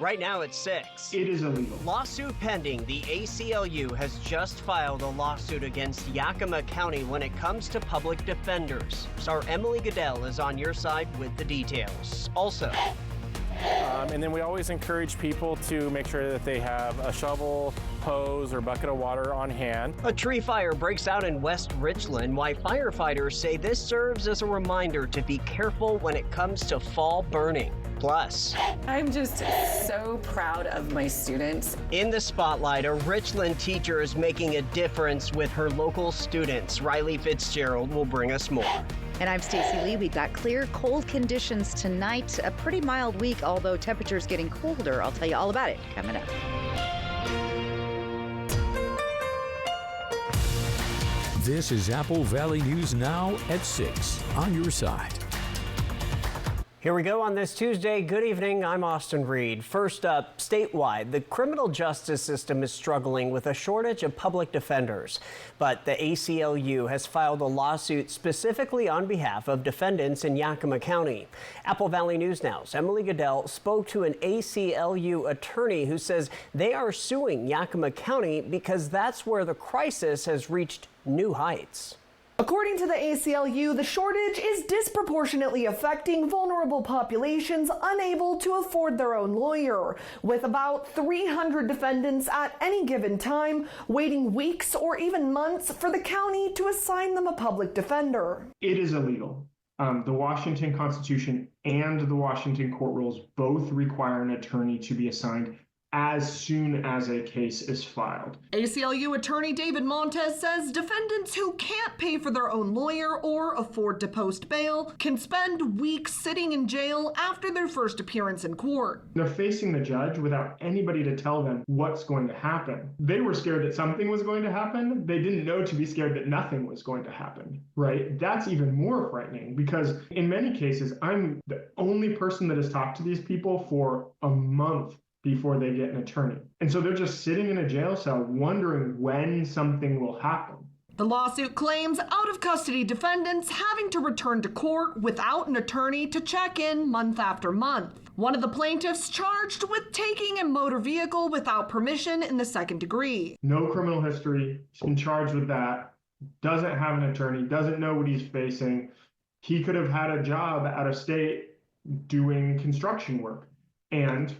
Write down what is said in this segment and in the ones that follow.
Right now it's 6. It is illegal. Lawsuit pending. The ACLU has just filed a lawsuit against Yakima County when it comes to public defenders. Star Emily Goodell is on your side with the details. Also, and then we always encourage people to make sure that they have a shovel, hose, or bucket of water on hand. a tree fire breaks out in West Richland. Why firefighters say this serves as a reminder to be careful when it comes to fall burning. Plus, I'm just so proud of my students. in the spotlight, a Richland teacher is making a difference with her local students. Riley Fitzgerald will bring us more. And I'm Stacey Lee. We've got clear, cold conditions tonight. A pretty mild week, although temperatures getting colder. I'll tell you all about it coming up. This is Apple Valley News Now at 6 on your side. Here we go on this Tuesday. Good evening. I'm Austin Reed. First up, statewide, the criminal justice system is struggling with a shortage of public defenders. But the ACLU has filed a lawsuit specifically on behalf of defendants in Yakima County. Apple Valley News Now's Emily Goodell spoke to an ACLU attorney who says they are suing Yakima County because that's where the crisis has reached new heights. According to the ACLU, the shortage is disproportionately affecting vulnerable populations unable to afford their own lawyer, with about 300 defendants at any given time waiting weeks or even months for the county to assign them a public defender. It is illegal. The Washington Constitution and the Washington court rules both require an attorney to be assigned as soon as a case is filed. ACLU attorney David Montez says defendants who can't pay for their own lawyer or afford to post bail can spend weeks sitting in jail after their first appearance in court. They're facing the judge without anybody to tell them what's going to happen. They were scared that something was going to happen. They didn't know to be scared that nothing was going to happen, right? That's even more frightening because in many cases, I'm the only person that has talked to these people for a month before they get an attorney. And so they're just sitting in a jail cell wondering when something will happen. The lawsuit claims out-of-custody defendants having to return to court without an attorney to check in month after month. One of the plaintiffs charged with taking a motor vehicle without permission in the second degree. No criminal history, in charge with that, doesn't have an attorney, doesn't know what he's facing. He could have had a job out of state doing construction work and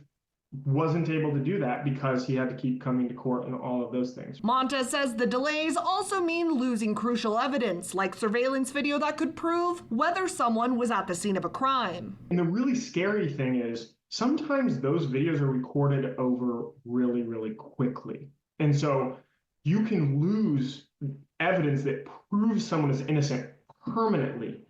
wasn't able to do that because he had to keep coming to court and all of those things. Montez says the delays also mean losing crucial evidence, like surveillance video that could prove whether someone was at the scene of a crime. And the really scary thing is sometimes those videos are recorded over really, really quickly. And so you can lose evidence that proves someone is innocent permanently.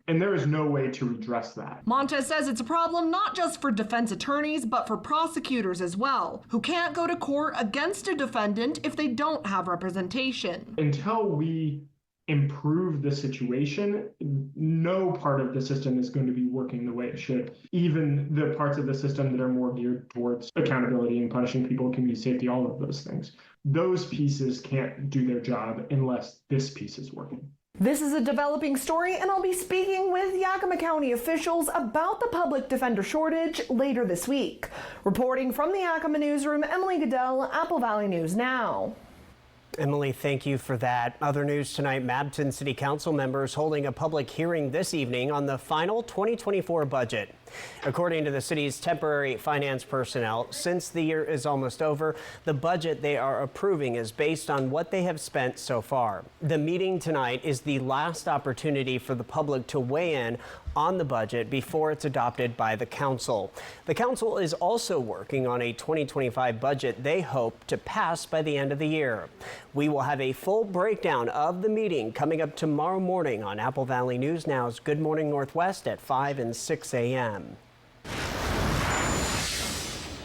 And there is no way to redress that. Montez says it's a problem not just for defense attorneys, but for prosecutors as well, who can't go to court against a defendant if they don't have representation. Until we improve the situation, no part of the system is going to be working the way it should. Even the parts of the system that are more geared towards accountability and punishing people, community safety, all of those things. Those pieces can't do their job unless this piece is working. This is a developing story, and I'll be speaking with Yakima County officials about the public defender shortage later this week. Reporting from the Yakima newsroom, Emily Goodell, Apple Valley News Now. Emily, thank you for that. Other news tonight, Mabton City Council members holding a public hearing this evening on the final 2024 budget. According to the city's temporary finance personnel, since the year is almost over, the budget they are approving is based on what they have spent so far. The meeting tonight is the last opportunity for the public to weigh in on the budget before it's adopted by the council. The council is also working on a 2025 budget they hope to pass by the end of the year. We will have a full breakdown of the meeting coming up tomorrow morning on Apple Valley News Now's Good Morning Northwest at 5 and 6 a.m.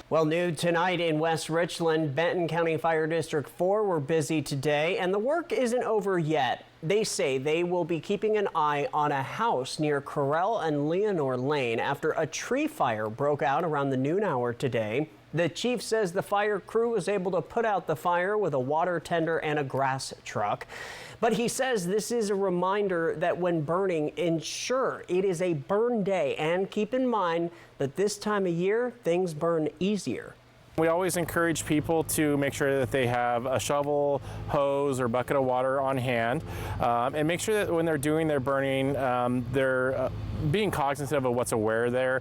Well, new tonight in West Richland, Benton County Fire District 4 were busy today, and the work isn't over yet. They say they will be keeping an eye on a house near Correll and Leonore Lane after a tree fire broke out around the noon hour today. The chief says the fire crew was able to put out the fire with a water tender and a grass truck. But he says this is a reminder that when burning, ensure it is a burn day and keep in mind that this time of year, things burn easier. We always encourage people to make sure that they have a shovel, hose, or bucket of water on hand, and make sure that when they're doing their burning, they're being cognizant of what's aware there.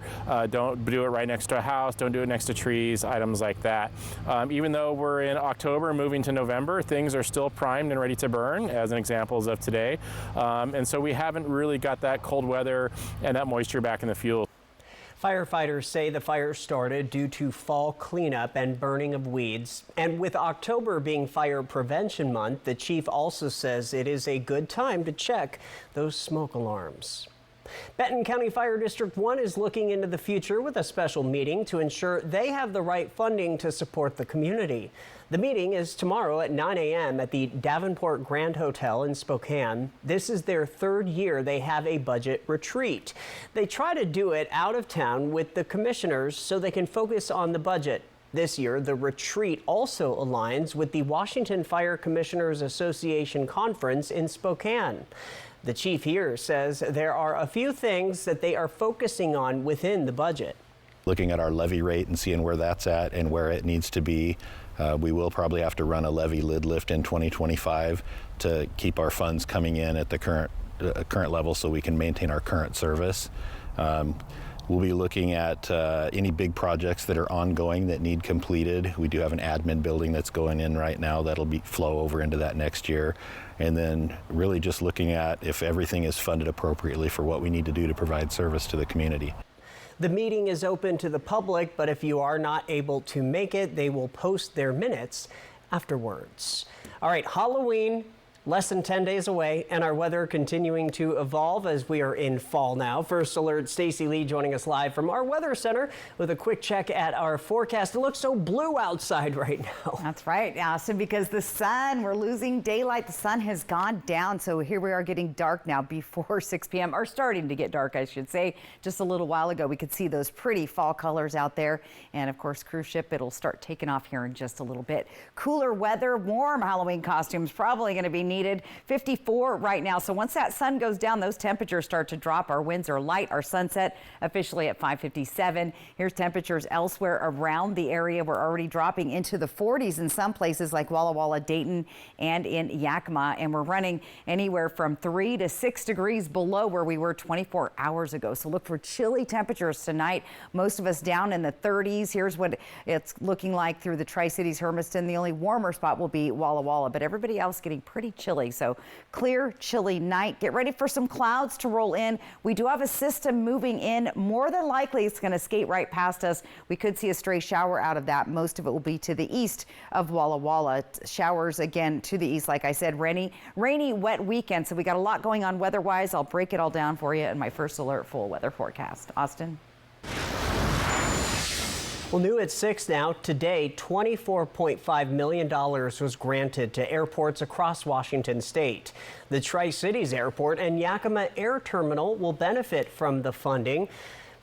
Don't do it right next to a house, don't do it next to trees, items like that. Even though we're in October moving to November, things are still primed and ready to burn, as an example of today. And so we haven't really got that cold weather and that moisture back in the fuel. Firefighters say the fire started due to fall cleanup and burning of weeds. And with October being Fire Prevention Month, the chief also says it is a good time to check those smoke alarms. Benton County Fire District 1 is looking into the future with a special meeting to ensure they have the right funding to support the community. The meeting is tomorrow at 9 a.m. at the Davenport Grand Hotel in Spokane. This is their third year they have a budget retreat. They try to do it out of town with the commissioners so they can focus on the budget. This year, the retreat also aligns with the Washington Fire Commissioners Association Conference in Spokane. The chief here says there are a few things that they are focusing on within the budget. Looking at our levy rate and seeing where that's at and where it needs to be. We will probably have to run a levy lid lift in 2025 to keep our funds coming in at the current level so we can maintain our current service. We'll be looking at any big projects that are ongoing that need completed. We do have an admin building that's going in right now that'll flow over into that next year. And then really just looking at if everything is funded appropriately for what we need to do to provide service to the community. The meeting is open to the public, but if you are not able to make it, they will post their minutes afterwards. All right, Halloween, less than 10 days away, and our weather continuing to evolve as we are in fall now. First Alert, Stacy Lee joining us live from our weather center with a quick check at our forecast. It looks so blue outside right now. That's right, Austin, because the sun, we're losing daylight. The sun has gone down, so here we are getting dark now before 6 p.m. or starting to get dark, I should say. Just a little while ago, we could see those pretty fall colors out there. And of course, cruise ship, it'll start taking off here in just a little bit. Cooler weather, warm Halloween costumes probably going to be needed. 54 right now. So once that sun goes down, those temperatures start to drop. Our winds are light. Our sunset officially at 5:57. Here's temperatures elsewhere around the area. We're already dropping into the 40s in some places like Walla Walla, Dayton, and in Yakima. And we're running anywhere from 3 to 6 degrees below where we were 24 hours ago. So look for chilly temperatures tonight. Most of us down in the 30s. Here's what it's looking like through the Tri-Cities, Hermiston. The only warmer spot will be Walla Walla, but everybody else getting pretty chilly. So clear, chilly night. Get ready for some clouds to roll in. We do have a system moving in. More than likely, it's going to skate right past us. We could see a stray shower out of that. Most of it will be to the east of Walla Walla. Showers again to the east. Like I said, rainy, wet weekend. So we got a lot going on weather-wise. I'll break it all down for you in my First Alert full weather forecast. Austin. Well, new at 6 now, today, $24.5 million was granted to airports across Washington state. The Tri-Cities Airport and Yakima Air Terminal will benefit from the funding.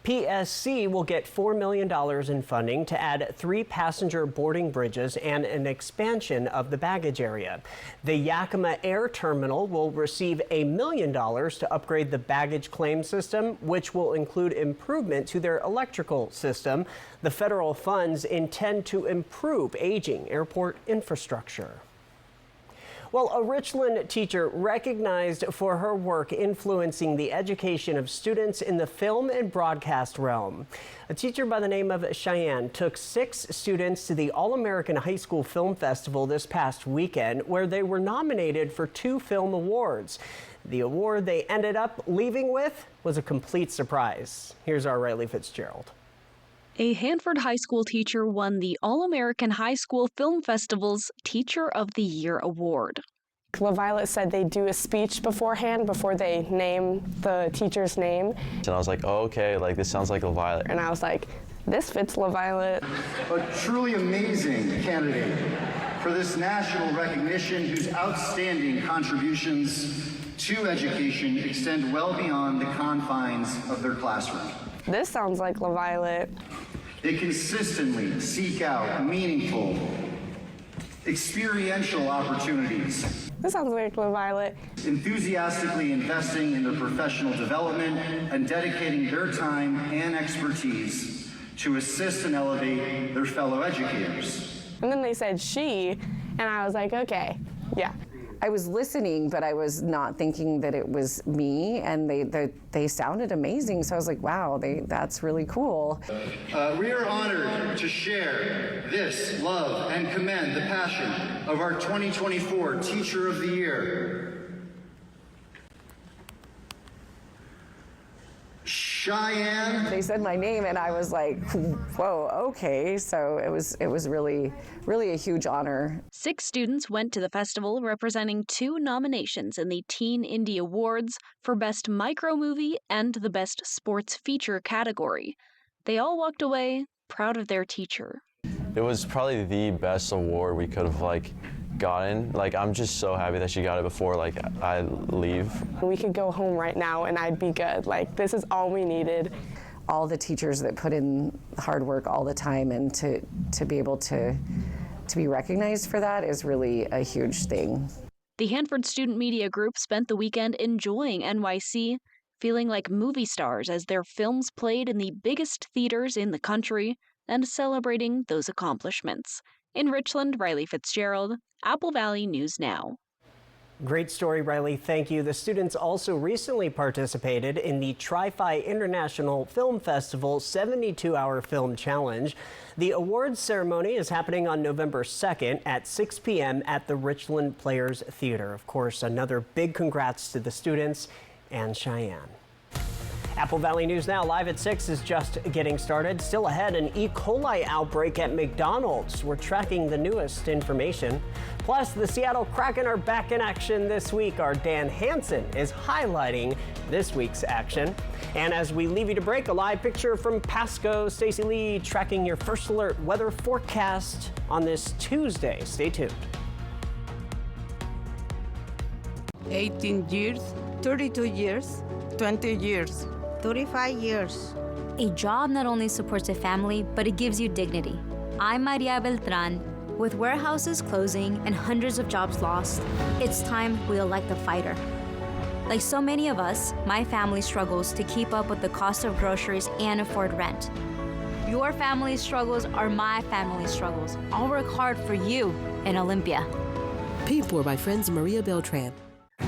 PSC will get $4 million in funding to add 3 passenger boarding bridges and an expansion of the baggage area. The Yakima Air Terminal will receive $1 million to upgrade the baggage claim system, which will include improvement to their electrical system. The federal funds intend to improve aging airport infrastructure. Well, a Richland teacher recognized for her work influencing the education of students in the film and broadcast realm. A teacher by the name of Cheyenne took 6 students to the All-American High School Film Festival this past weekend, where they were nominated for 2 film awards. The award they ended up leaving with was a complete surprise. Here's our Riley Fitzgerald. A Hanford High School teacher won the All-American High School Film Festival's Teacher of the Year award. LaViolet said they do a speech beforehand before they name the teacher's name. And I was like, oh, okay, like this sounds like LaViolet. And I was like, this fits LaViolet. A truly amazing candidate for this national recognition whose outstanding contributions to education extend well beyond the confines of their classroom. This sounds like LaViolet. They consistently seek out meaningful, experiential opportunities. This sounds like LaViolet. Enthusiastically investing in their professional development and dedicating their time and expertise to assist and elevate their fellow educators. And then they said she, and I was like, okay, yeah. I was listening, but I was not thinking that it was me, and they sounded amazing. So I was like, wow, that's really cool. We are honored to share this, love, and commend the passion of our 2024 Teacher of the Year, Cheyenne. They said my name, and I was like, whoa, okay. So it was really, really a huge honor. 6 students went to the festival representing 2 nominations in the Teen Indie Awards for Best Micro Movie and the Best Sports Feature category. They all walked away proud of their teacher. It was probably the best award we could have gotten. I'm just so happy that she got it before I leave. We could go home right now and I'd be good. This is all we needed. All the teachers that put in hard work all the time, and to be able to be recognized for that is really a huge thing. The Hanford Student Media Group spent the weekend enjoying NYC, feeling like movie stars as their films played in the biggest theaters in the country, and celebrating those accomplishments. In Richland, Riley Fitzgerald, Apple Valley News Now. Great story, Riley. Thank you. The students also recently participated in the Tri-Fi International Film Festival 72-Hour Film Challenge. The awards ceremony is happening on November 2nd at 6 p.m. at the Richland Players Theater. Of course, another big congrats to the students and Cheyenne. Apple Valley News Now, live at 6, is just getting started. Still ahead, an E. coli outbreak at McDonald's. We're tracking the newest information. Plus, the Seattle Kraken are back in action this week. Our Dan Hansen is highlighting this week's action. And as we leave you to break, a live picture from Pasco. Stacey Lee tracking your first alert weather forecast on this Tuesday. Stay tuned. 18 years, 32 years, 20 years. 35 years. A job not only supports a family, but it gives you dignity. I'm Maria Beltran. With warehouses closing and hundreds of jobs lost, it's time we elect a fighter. Like so many of us, my family struggles to keep up with the cost of groceries and afford rent. Your family's struggles are my family's struggles. I'll work hard for you in Olympia. Paid for by friends Maria Beltran.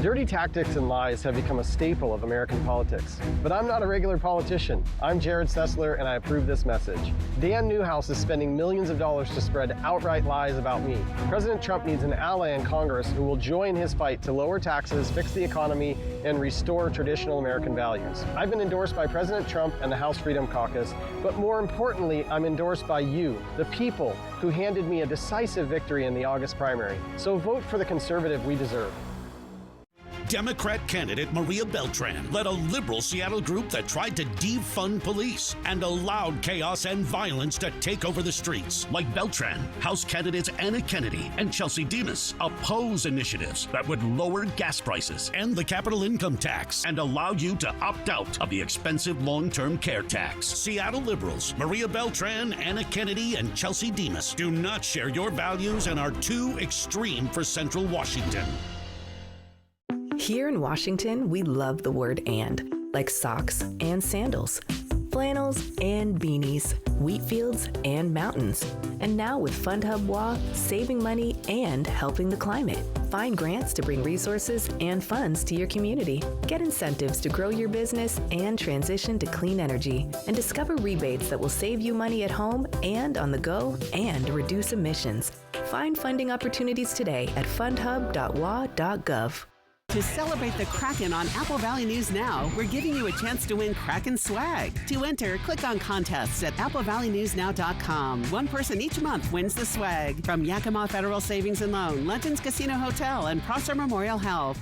Dirty tactics and lies have become a staple of American politics. But I'm not a regular politician. I'm Jared Sessler, and I approve this message. Dan Newhouse is spending millions of dollars to spread outright lies about me. President Trump needs an ally in Congress who will join his fight to lower taxes, fix the economy, and restore traditional American values. I've been endorsed by President Trump and the House Freedom Caucus, but more importantly, I'm endorsed by you, the people, who handed me a decisive victory in the August primary. So vote for the conservative we deserve. Democrat candidate Maria Beltran led a liberal Seattle group that tried to defund police and allowed chaos and violence to take over the streets. Like Beltran, House candidates Anna Kennedy and Chelsea Demas oppose initiatives that would lower gas prices, end the capital income tax, and allow you to opt out of the expensive long-term care tax. Seattle liberals Maria Beltran, Anna Kennedy, and Chelsea Demas do not share your values and are too extreme for Central Washington. Here in Washington, we love the word and, like socks and sandals, flannels and beanies, wheat fields and mountains. And now with FundHub WA, saving money and helping the climate. Find grants to bring resources and funds to your community. Get incentives to grow your business and transition to clean energy. And discover rebates that will save you money at home and on the go and reduce emissions. Find funding opportunities today at fundhub.wa.gov. To celebrate the Kraken on Apple Valley News Now, we're giving you a chance to win Kraken swag. To enter, click on contests at applevalleynewsnow.com. One person each month wins the swag from Yakima Federal Savings and Loan, Legends Casino Hotel, and Prosser Memorial Health.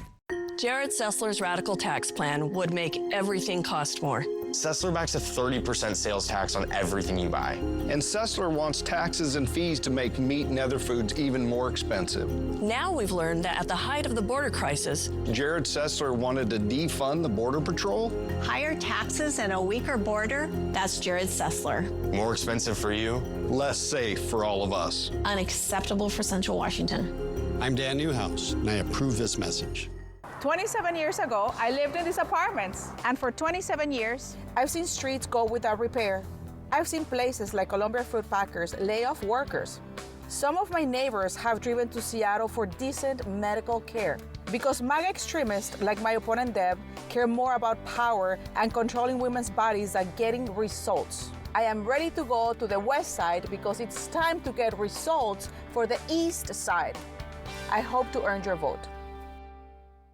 Jared Sessler's radical tax plan would make everything cost more. Sessler backs a 30% sales tax on everything you buy. And Sessler wants taxes and fees to make meat and other foods even more expensive. Now we've learned that at the height of the border crisis, Jared Sessler wanted to defund the Border Patrol. higher taxes and a weaker border, that's Jared Sessler. More expensive for you, less safe for all of us. Unacceptable for Central Washington. I'm Dan Newhouse, and I approve this message. 27 years ago, I lived in these apartments, and for 27 years, I've seen streets go without repair. I've seen places like Columbia Fruit Packers lay off workers. Some of my neighbors have driven to Seattle for decent medical care because MAGA extremists like my opponent Deb care more about power and controlling women's bodies than getting results. I am ready to go to the west side because it's time to get results for the east side. I hope to earn your vote.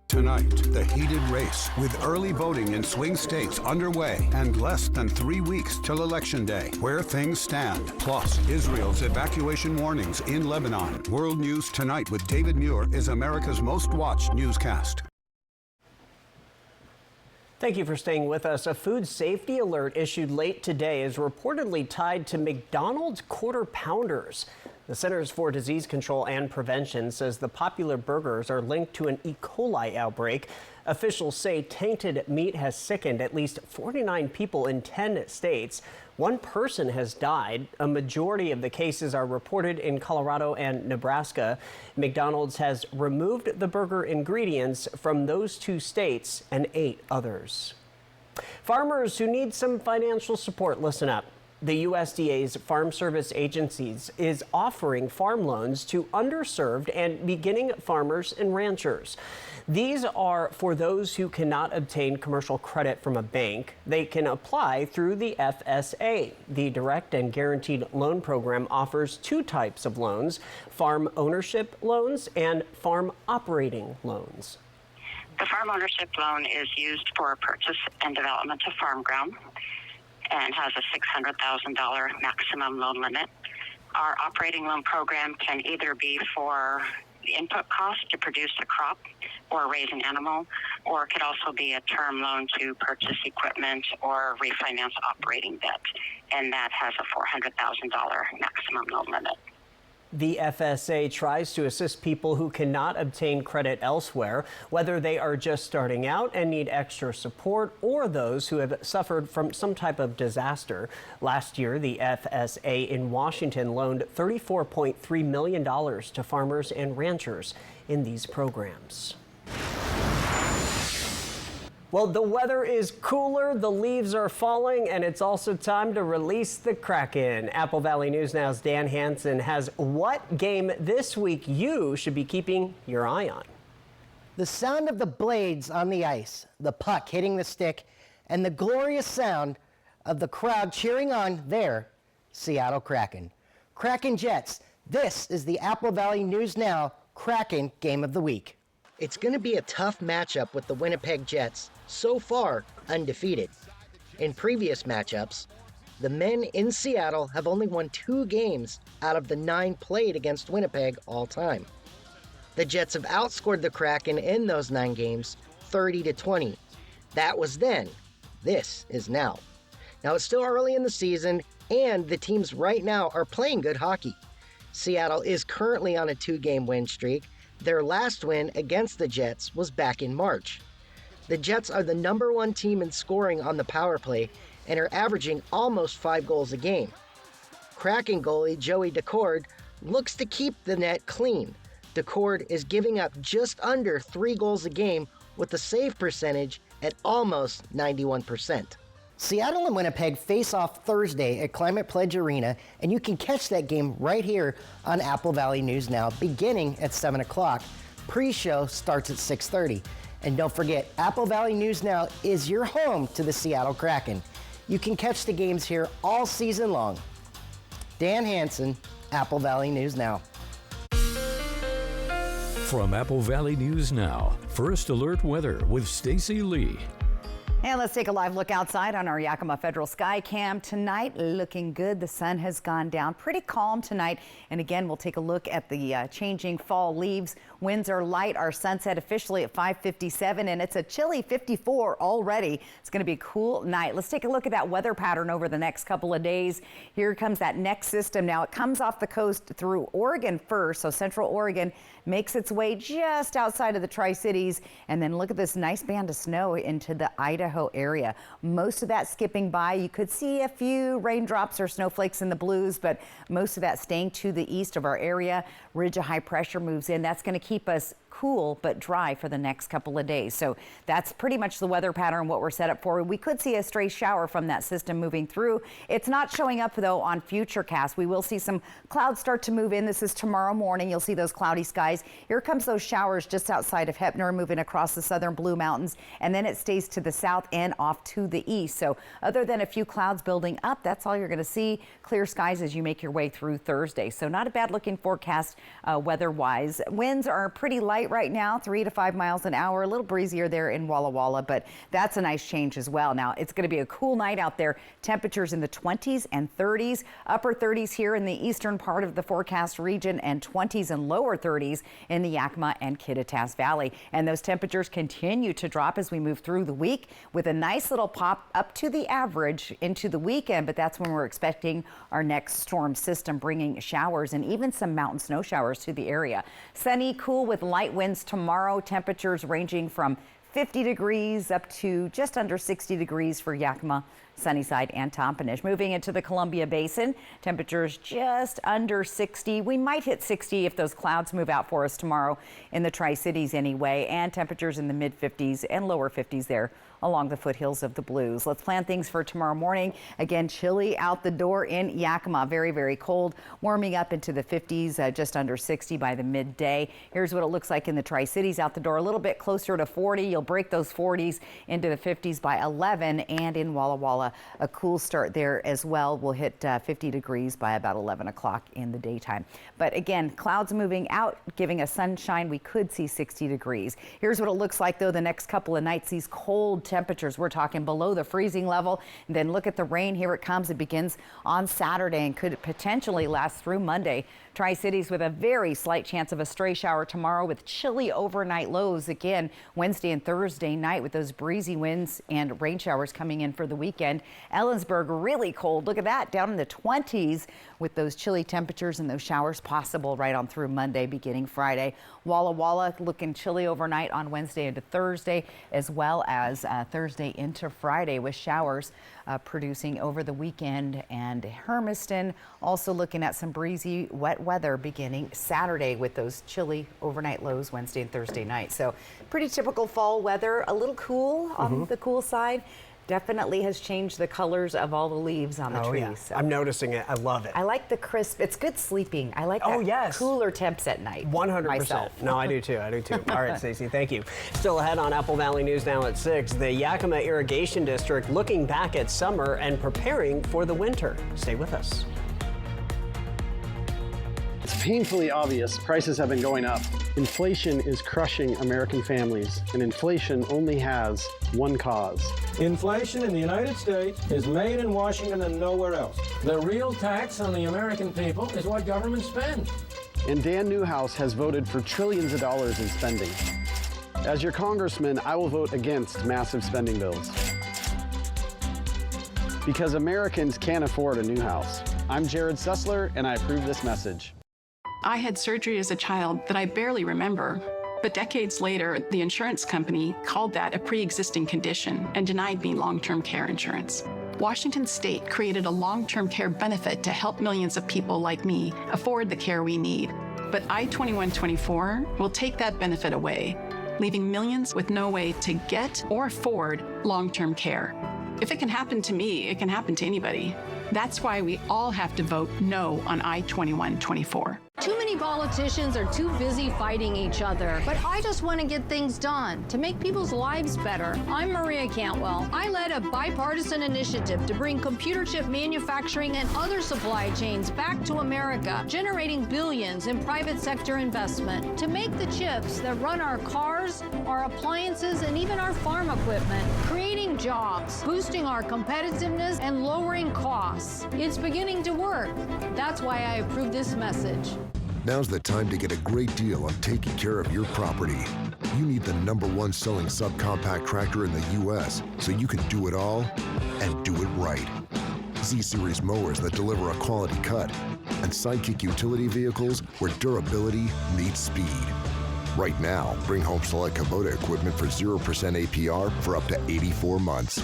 Tonight, the heated race with early voting in swing states underway and less than 3 weeks till Election Day. Where things stand, plus Israel's evacuation warnings in Lebanon. World News Tonight with David Muir is America's most watched newscast. Thank you for staying with us. A food safety alert issued late today is reportedly tied to McDonald's Quarter Pounders. The Centers for Disease Control and Prevention says the popular burgers are linked to an E. coli outbreak. Officials say tainted meat has sickened at least 49 people in 10 states. One person has died. A majority of the cases are reported in Colorado and Nebraska. McDonald's has removed the burger ingredients from those 2 states and 8 others. Farmers who need some financial support, listen up. The USDA's Farm Service Agencies is offering farm loans to underserved and beginning farmers and ranchers. These are for those who cannot obtain commercial credit from a bank. They can apply through the FSA. The Direct and Guaranteed Loan Program offers 2 types of loans: farm ownership loans and farm operating loans. The farm ownership loan is used for purchase and development of farm ground and has a $600,000 maximum loan limit. Our operating loan program can either be for the input cost to produce a crop or raise an animal, or it could also be a term loan to purchase equipment or refinance operating debt, and that has a $400,000 maximum loan limit. The FSA tries to assist people who cannot obtain credit elsewhere, whether they are just starting out and need extra support or those who have suffered from some type of disaster. Last year, the FSA in Washington loaned $34.3 million to farmers and ranchers in these programs. Well, the weather is cooler, the leaves are falling, and it's also time to release the Kraken. Apple Valley News Now's Dan Hansen has what game this week you should be keeping your eye on. The sound of the blades on the ice, the puck hitting the stick, and the glorious sound of the crowd cheering on their Seattle Kraken. Kraken Jets, this is the Apple Valley News Now Kraken Game of the Week. It's going to be a tough matchup with the Winnipeg Jets, so far undefeated. In previous matchups, the men in Seattle have only won 2 games out of the 9 played against Winnipeg all time. The Jets have outscored the Kraken in those 9 games 30-20. That was then. This is now. Now it's still early in the season, and the teams right now are playing good hockey. Seattle is currently on a 2-game win streak. Their last win against the Jets was back in March. The Jets are the #1 team in scoring on the power play and are averaging almost 5 goals a game. Kraken goalie Joey Decord looks to keep the net clean. Decord is giving up just under 3 goals a game with a save percentage at almost 91%. Seattle and Winnipeg face off Thursday at Climate Pledge Arena, and you can catch that game right here on Apple Valley News Now, beginning at 7 o'clock. Pre-show starts at 6:30. And don't forget, Apple Valley News Now is your home to the Seattle Kraken. You can catch the games here all season long. Dan Hansen, Apple Valley News Now. From Apple Valley News Now, First Alert Weather with Stacy Lee. And let's take a live look outside on our Yakima Federal Sky Cam tonight. Looking good. The sun has gone down. Pretty calm tonight. And again, we'll take a look at the changing fall leaves. Winds are light. Our sunset officially at 5:57, and it's a chilly 54 already. It's going to be a cool night. Let's take a look at that weather pattern over the next couple of days. Here comes that next system. Now it comes off the coast through Oregon first, so central Oregon makes its way just outside of the Tri-Cities, and then look at this nice band of snow into the Idaho area. Most of that skipping by. You could see a few raindrops or snowflakes in the blues, but most of that staying to the east of our area. Ridge of high pressure moves in. That's going to keep us cool but dry for the next couple of days. So that's pretty much the weather pattern, what we're set up for. We could see a stray shower from that system moving through. It's not showing up though on Futurecast. We will see some clouds start to move in. This is tomorrow morning. You'll see those cloudy skies. Here comes those showers just outside of Heppner, moving across the southern Blue Mountains, and then it stays to the south and off to the east. So other than a few clouds building up, that's all you're going to see. Clear skies as you make your way through Thursday. So not a bad looking forecast weather-wise. Winds are pretty light right now, 3 to 5 miles an hour, a little breezier there in Walla Walla, but that's a nice change as well. Now it's going to be a cool night out there. Temperatures in the 20s and 30s, upper 30s here in the eastern part of the forecast region, and 20s and lower 30s in the Yakima and Kittitas Valley. And those temperatures continue to drop as we move through the week, with a nice little pop up to the average into the weekend. But that's when we're expecting our next storm system, bringing showers and even some mountain snow showers to the area. Sunny, cool with light winds tomorrow. Temperatures ranging from 50 degrees up to just under 60 degrees for Yakima, Sunnyside, and Tompanish. Moving into the Columbia Basin, temperatures just under 60. We might hit 60 if those clouds move out for us tomorrow in the Tri-Cities anyway, and temperatures in the mid 50s and lower 50s there along the foothills of the Blues. Let's plan things for tomorrow morning. Again, chilly out the door in Yakima. Very, very cold, warming up into the 50s, just under 60 by the midday. Here's what it looks like in the Tri-Cities out the door, a little bit closer to 40. You'll break those 40s into the 50s by 11, and in Walla Walla, a cool start there as well. We'll hit 50 degrees by about 11 o'clock in the daytime. But again, clouds moving out, giving us sunshine. We could see 60 degrees. Here's what it looks like though the next couple of nights. These cold temperatures, we're talking below the freezing level. And then look at the rain. Here it comes. It begins on Saturday and could potentially last through Monday. Tri-Cities with a very slight chance of a stray shower tomorrow, with chilly overnight lows again Wednesday and Thursday night, with those breezy winds and rain showers coming in for the weekend. Ellensburg really cold. Look at that, down in the 20s with those chilly temperatures and those showers possible right on through Monday, beginning Friday. Walla Walla looking chilly overnight on Wednesday into Thursday, as well as Thursday into Friday, with showers producing over the weekend. And Hermiston also looking at some breezy, wet weather beginning Saturday, with those chilly overnight lows Wednesday and Thursday night. So pretty typical fall weather, a little cool on the cool side. Definitely has changed the colors of all the leaves on the trees. Yeah. So I'm noticing it. I love it. I like the crisp. It's good sleeping. I like that cooler temps at night. 100%. Myself. No, I do too. I do too. All right, Stacey, thank you. Still ahead on Apple Valley News now at 6. The Yakima Irrigation District looking back at summer and preparing for the winter. Stay with us. It's painfully obvious prices have been going up. Inflation is crushing American families, and inflation only has one cause. Inflation in the United States is made in Washington and nowhere else. The real tax on the American people is what government spends. And Dan Newhouse has voted for trillions of dollars in spending. As your congressman, I will vote against massive spending bills. Because Americans can't afford a new house. I'm Jared Sessler, and I approve this message. I had surgery as a child that I barely remember, but decades later, the insurance company called that a pre-existing condition and denied me long-term care insurance. Washington State created a long-term care benefit to help millions of people like me afford the care we need. But I-2124 will take that benefit away, leaving millions with no way to get or afford long-term care. If it can happen to me, it can happen to anybody. That's why we all have to vote no on I-2124. Too many politicians are too busy fighting each other, but I just want to get things done to make people's lives better. I'm Maria Cantwell. I led a bipartisan initiative to bring computer chip manufacturing and other supply chains back to America, generating billions in private sector investment to make the chips that run our cars, our appliances, and even our farm equipment, creating jobs, boosting our competitiveness, and lowering costs. It's beginning to work. That's why I approve this message. Now's the time to get a great deal on taking care of your property. You need the #1 selling subcompact tractor in the U.S. so you can do it all and do it right. Z-Series mowers that deliver a quality cut, and Sidekick utility vehicles where durability meets speed. Right now, bring home select Kubota equipment for 0% APR for up to 84 months.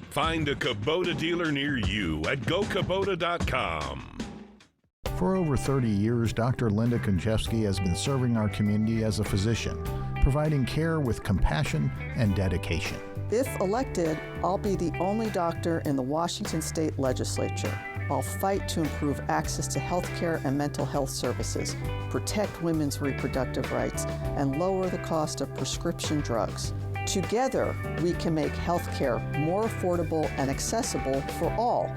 Find a Kubota dealer near you at gokubota.com. For over 30 years, Dr. Linda Konchevsky has been serving our community as a physician, providing care with compassion and dedication. If elected, I'll be the only doctor in the Washington State Legislature. I'll fight to improve access to health care and mental health services, protect women's reproductive rights, and lower the cost of prescription drugs. Together, we can make health care more affordable and accessible for all.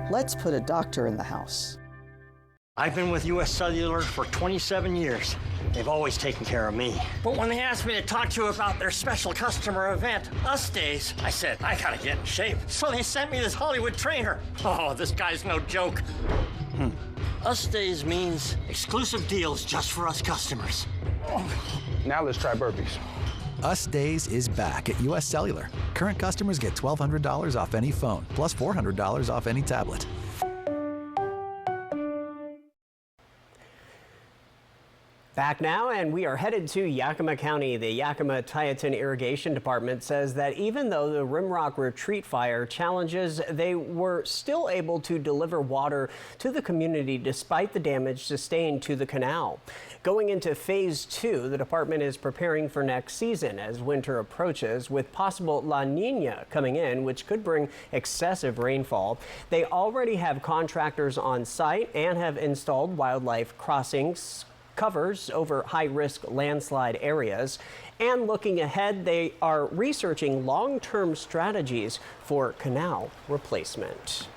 Let's put a doctor in the House. I've been with U.S. Cellular for 27 years. They've always taken care of me. But when they asked me to talk to you about their special customer event, Us Days, I said, I gotta get in shape. So they sent me this Hollywood trainer. Oh, this guy's no joke. Us Days means exclusive deals just for us customers. Now let's try burpees. Us Days is back at U.S. Cellular. Current customers get $1,200 off any phone, plus $400 off any tablet. Back now, and we are headed to Yakima County. The Yakima-Tieton Irrigation Department says that even though the Rimrock Retreat fire challenges, they were still able to deliver water to the community despite the damage sustained to the canal. Going into Phase 2, the department is preparing for next season as winter approaches, with possible La Nina coming in, which could bring excessive rainfall. They already have contractors on site and have installed wildlife crossings, covers over high-risk landslide areas. And looking ahead, they are researching long-term strategies for canal replacement.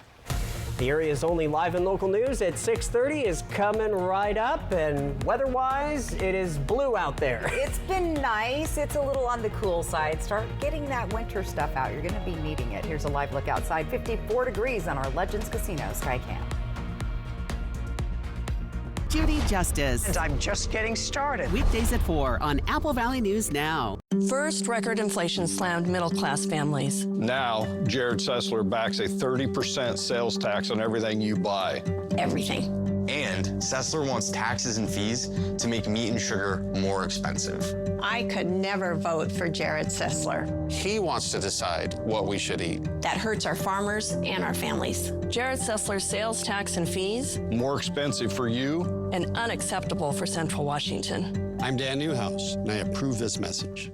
The area's only live and local news at 6:30 is coming right up, and weather-wise, it is blue out there. It's been nice. It's a little on the cool side. Start getting that winter stuff out. You're going to be needing it. Here's a live look outside. 54 degrees on our Legends Casino Skycam. Judy Justice. And I'm just getting started. Weekdays at 4 on Apple Valley News Now. First, record inflation slammed middle-class families. Now, Jared Sessler backs a 30% sales tax on everything you buy. Everything. And Sessler wants taxes and fees to make meat and sugar more expensive. I could never vote for Jared Sessler. He wants to decide what we should eat. That hurts our farmers and our families. Jared Sessler's sales tax and fees. More expensive for you. And unacceptable for Central Washington. I'm Dan Newhouse, and I approve this message.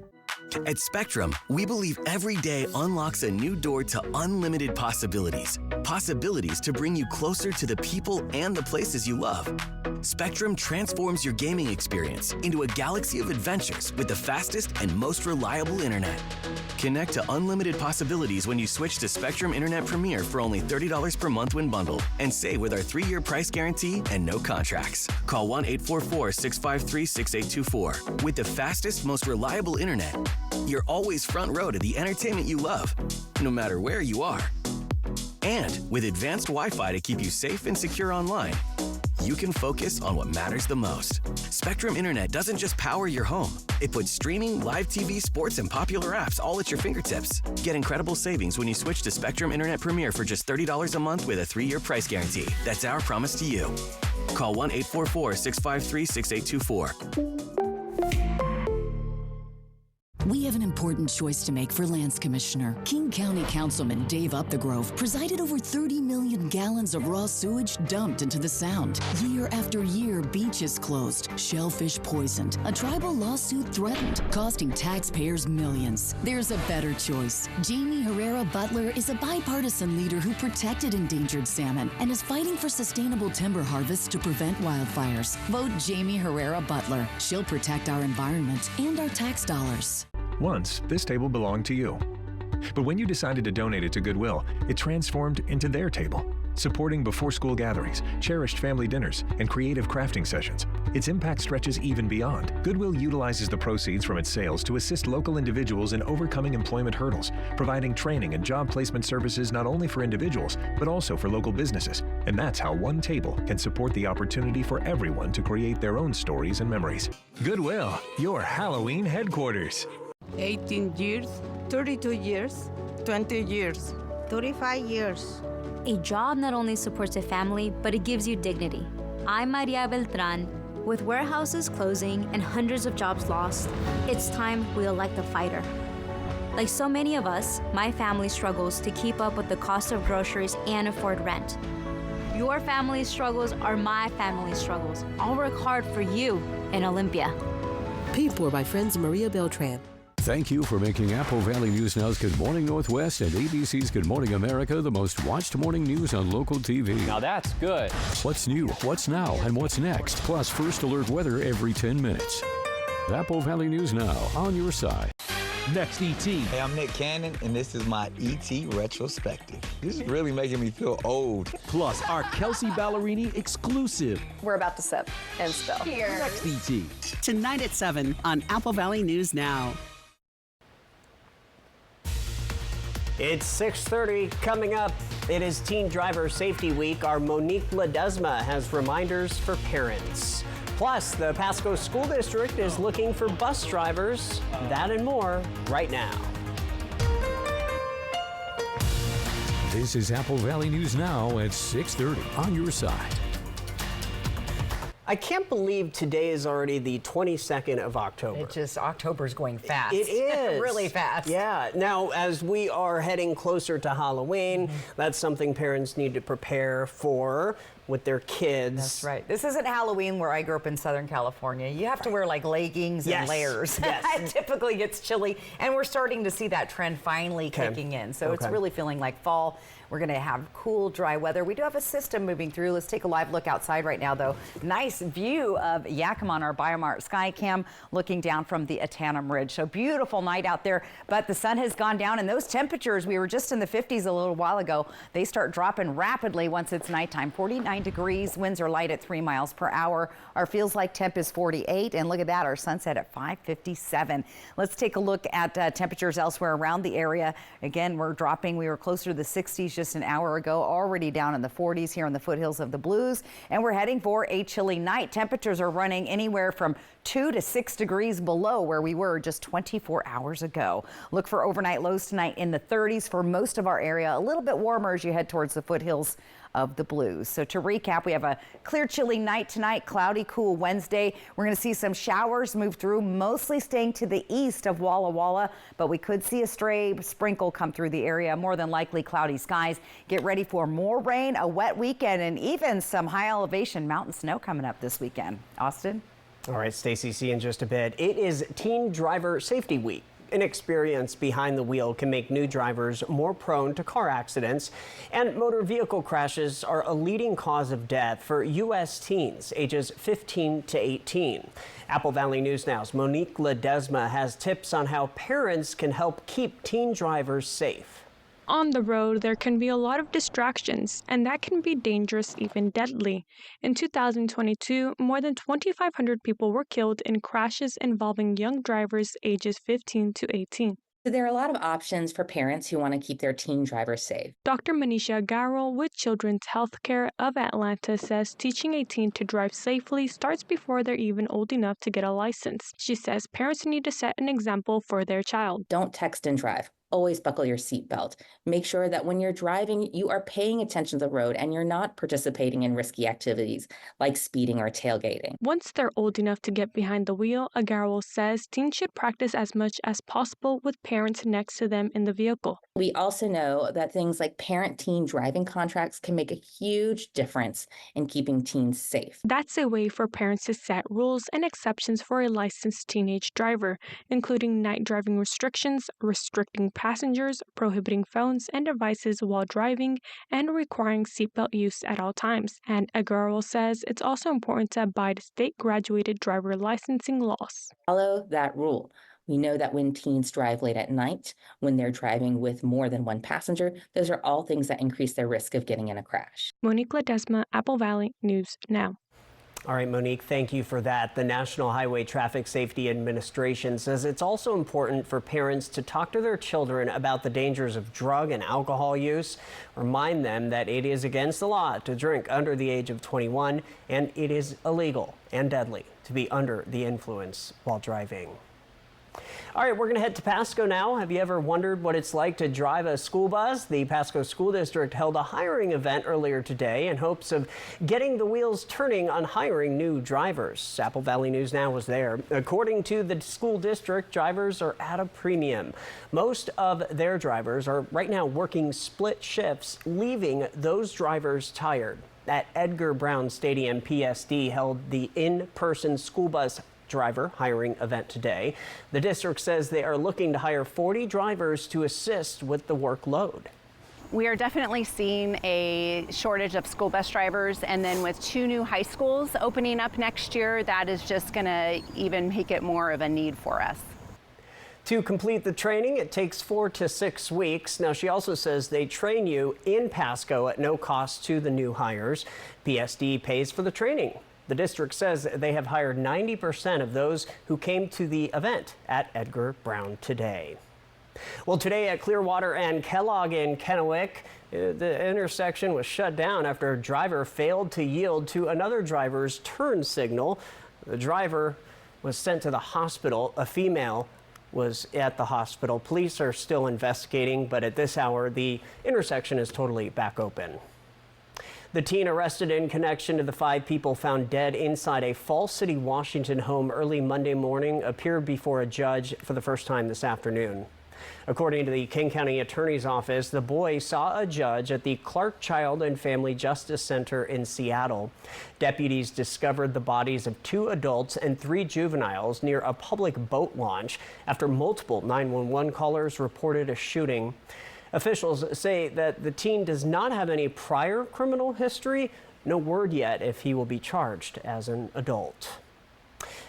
At Spectrum, we believe every day unlocks a new door to unlimited possibilities. Possibilities to bring you closer to the people and the places you love. Spectrum transforms your gaming experience into a galaxy of adventures with the fastest and most reliable internet. Connect to unlimited possibilities when you switch to Spectrum Internet Premier for only $30 per month when bundled, and save with our 3-year price guarantee and no contracts. Call 1-844-653-6824. With the fastest, most reliable internet, you're always front row to the entertainment you love, no matter where you are. And with advanced Wi-Fi to keep you safe and secure online, you can focus on what matters the most. Spectrum Internet doesn't just power your home. It puts streaming, live TV, sports, and popular apps all at your fingertips. Get incredible savings when you switch to Spectrum Internet Premier for just $30 a month with a 3-year price guarantee. That's our promise to you. Call 1-844-653-6824. We have an important choice to make for Lands Commissioner. King County Councilman Dave Upthegrove presided over 30 million gallons of raw sewage dumped into the Sound. Year after year, beaches closed, shellfish poisoned, a tribal lawsuit threatened, costing taxpayers millions. There's a better choice. Jamie Herrera Butler is a bipartisan leader who protected endangered salmon and is fighting for sustainable timber harvests to prevent wildfires. Vote Jamie Herrera Butler. She'll protect our environment and our tax dollars. Once, this table belonged to you. But when you decided to donate it to Goodwill, it transformed into their table, supporting before-school gatherings, cherished family dinners, and creative crafting sessions. Its impact stretches even beyond. Goodwill utilizes the proceeds from its sales to assist local individuals in overcoming employment hurdles, providing training and job placement services not only for individuals, but also for local businesses. And that's how one table can support the opportunity for everyone to create their own stories and memories. Goodwill, your Halloween headquarters. 18 years, 32 years, 20 years, 35 years. A job not only supports a family, but it gives you dignity. I'm Maria Beltran. With warehouses closing and hundreds of jobs lost, it's time we elect a fighter. Like so many of us, my family struggles to keep up with the cost of groceries and afford rent. Your family's struggles are my family's struggles. I'll work hard for you in Olympia. Paid for by friends Maria Beltran. Thank you for making Apple Valley News Now's Good Morning Northwest and ABC's Good Morning America the most watched morning news on local TV. Now that's good. What's new, what's now, and what's next, plus first alert weather every 10 minutes. Apple Valley News Now, on your side. Next, ET. Hey, I'm Nick Cannon, and this is my ET retrospective. This is really making me feel old. Plus, our Kelsey Ballerini exclusive. We're about to sip and spill. Here. Next, ET. Tonight at 7 on Apple Valley News Now. It's 6:30. Coming up, it is Teen Driver Safety Week. Our Monique Ledesma has reminders for parents. Plus, the Pasco School District is looking for bus drivers. That and more right now. This is Apple Valley News Now at 6:30 on your side. I can't believe today is already the 22nd of October. October's going fast. It is. Really fast. Yeah. Now, as we are heading closer to Halloween, that's something parents need to prepare for with their kids. That's right. This isn't Halloween where I grew up in Southern California. You have to wear like leggings and layers. Yes. It typically gets chilly, and we're starting to see that trend finally kicking in. So it's really feeling like fall. We're going to have cool, dry weather. We do have a system moving through. Let's take a live look outside right now, though. Nice view of Yakima on our Biomart sky cam looking down from the Atanum Ridge. So beautiful night out there, but the sun has gone down, and those temperatures, we were just in the 50s a little while ago. They start dropping rapidly once it's nighttime. 49 degrees, winds are light at 3 miles per hour. Our feels like temp is 48, and look at that, our sunset at 5:57. Let's take a look at temperatures elsewhere around the area. Again, we're dropping. We were closer to the 60s just an hour ago, already down in the 40s here in the foothills of the Blues, and we're heading for a chilly night. Temperatures are running anywhere from 2 to 6 degrees below where we were just 24 hours ago. Look for overnight lows tonight in the 30s for most of our area, a little bit warmer as you head towards the foothills of the Blues. So to recap, we have a clear, chilly night tonight, cloudy, cool Wednesday. We're going to see some showers move through, mostly staying to the east of Walla Walla, but we could see a stray sprinkle come through the area, more than likely cloudy skies. Get ready for more rain, a wet weekend, and even some high elevation mountain snow coming up this weekend. Austin? All right, Stacey, see you in just a bit. It is Teen Driver Safety Week. Inexperience behind the wheel can make new drivers more prone to car accidents, and motor vehicle crashes are a leading cause of death for U.S. teens ages 15 to 18. Apple Valley News Now's Monique Ledesma has tips on how parents can help keep teen drivers safe. On the road, there can be a lot of distractions, and that can be dangerous, even deadly. In 2022, more than 2,500 people were killed in crashes involving young drivers ages 15 to 18. So there are a lot of options for parents who want to keep their teen drivers safe. Dr. Manisha Garrell with Children's Healthcare of Atlanta says teaching a teen to drive safely starts before they're even old enough to get a license. She says parents need to set an example for their child. Don't text and drive. always buckle your seatbelt. Make sure that when you're driving, you are paying attention to the road and you're not participating in risky activities like speeding or tailgating. Once they're old enough to get behind the wheel, Agarwal says teens should practice as much as possible with parents next to them in the vehicle. We also know that things like parent-teen driving contracts can make a huge difference in keeping teens safe. That's a way for parents to set rules and exceptions for a licensed teenage driver, including night driving restrictions, restricting passengers, prohibiting phones and devices while driving, and requiring seatbelt use at all times. And Agarwal says it's also important to abide state-graduated driver licensing laws. Follow that rule. We know that when teens drive late at night, when they're driving with more than one passenger, those are all things that increase their risk of getting in a crash. Monique Ledesma, Apple Valley News Now. All right, Monique, thank you for that. The National Highway Traffic Safety Administration says it's also important for parents to talk to their children about the dangers of drug and alcohol use. Remind them that it is against the law to drink under the age of 21, and it is illegal and deadly to be under the influence while driving. All right, we're going to head to Pasco now. Have you ever wondered what it's like to drive a school bus? The Pasco School District held a hiring event earlier today in hopes of getting the wheels turning on hiring new drivers. Apple Valley News Now was there. According to the school district, drivers are at a premium. Most of their drivers are right now working split shifts, leaving those drivers tired. At Edgar Brown Stadium, PSD held the in-person school bus driver hiring event today. The district says they are looking to hire 40 drivers to assist with the workload. We are definitely seeing a shortage of school bus drivers, and then with 2 new high schools opening up next year, that is just going to even make it more of a need for us. To complete the training, it takes 4 to 6 weeks. Now, she also says they train you in Pasco at no cost to the new hires. PSD pays for the training. The district says they have hired 90% of those who came to the event at Edgar Brown today. Well, today at Clearwater and Kellogg in Kennewick, the intersection was shut down after a driver failed to yield to another driver's turn signal. The driver was sent to the hospital. A female was at the hospital. Police are still investigating, but at this hour, the intersection is totally back open. The teen arrested in connection to the 5 people found dead inside a Falls City, Washington home early Monday morning appeared before a judge for the first time this afternoon. According to the King County Attorney's Office, the boy saw a judge at the Clark Child and Family Justice Center in Seattle. Deputies discovered the bodies of 2 adults and 3 juveniles near a public boat launch after multiple 911 callers reported a shooting. Officials say that the teen does not have any prior criminal history. No word yet if he will be charged as an adult.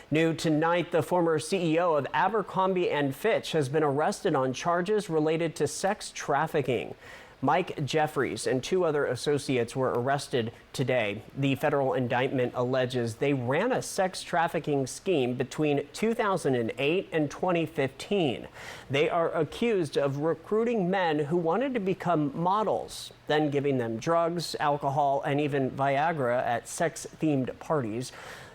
New tonight, the former CEO of Abercrombie & Fitch has been arrested on charges related to sex trafficking. Mike Jeffries and 2 other associates were arrested today. The federal indictment alleges they ran a sex trafficking scheme between 2008 and 2015. They are accused of recruiting men who wanted to become models, then giving them drugs, alcohol, and even Viagra at sex-themed parties.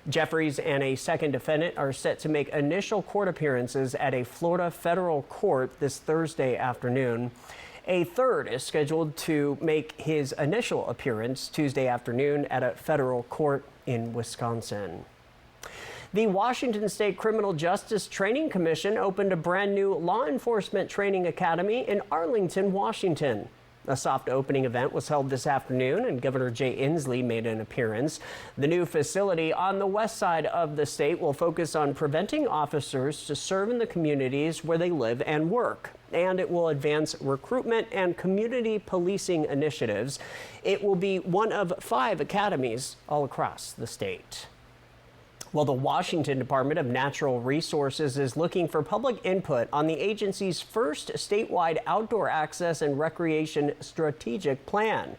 Jeffries and a second defendant are set to make initial court appearances at a Florida federal court this Thursday afternoon. A third is scheduled to make his initial appearance Tuesday afternoon at a federal court in Wisconsin. The Washington State Criminal Justice Training Commission opened a brand new law enforcement training academy in Arlington, Washington. A soft opening event was held this afternoon, and Governor Jay Inslee made an appearance. The new facility on the west side of the state will focus on preventing officers to serve in the communities where they live and work, and it will advance recruitment and community policing initiatives. It will be one of 5 academies all across the state. Well, the Washington Department of Natural Resources is looking for public input on the agency's first statewide outdoor access and recreation strategic plan.